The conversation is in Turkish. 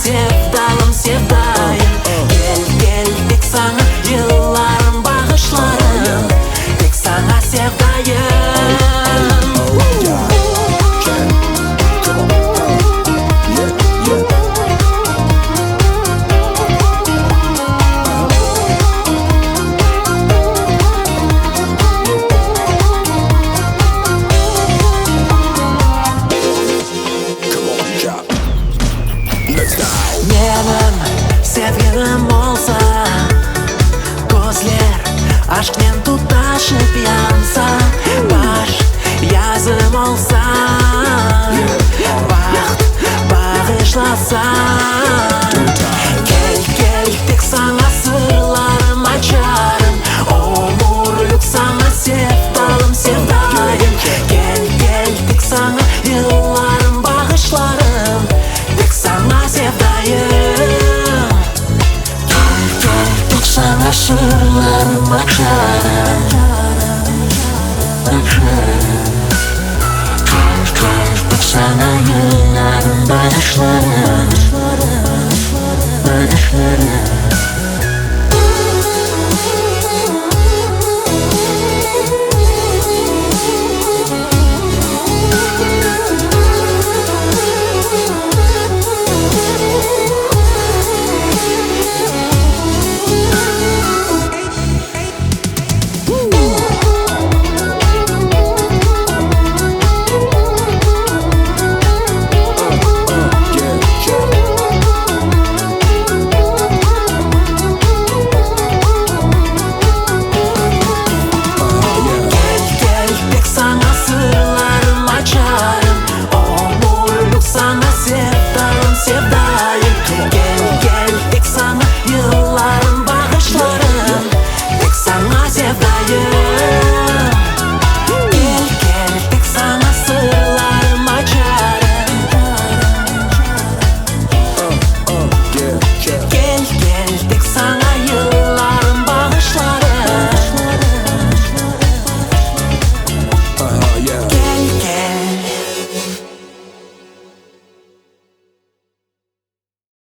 sevdalım sevdayım. Gel gel tek sana yıllarım bağışlarım, tek sana sevdayım. Menim sevgilim olsa, ko'zlar aşknen tutashib yansa, baş yazım olsa, baxt bağışlasa, gel gel tek sana sırlarım açarım, umurluk sana sevdalım sevdayım. Gel gel tek sana yıllarım bağışlarım, tek sana sevdayım. Sana sırlarım açarım, sana yıllarım bağışlarım.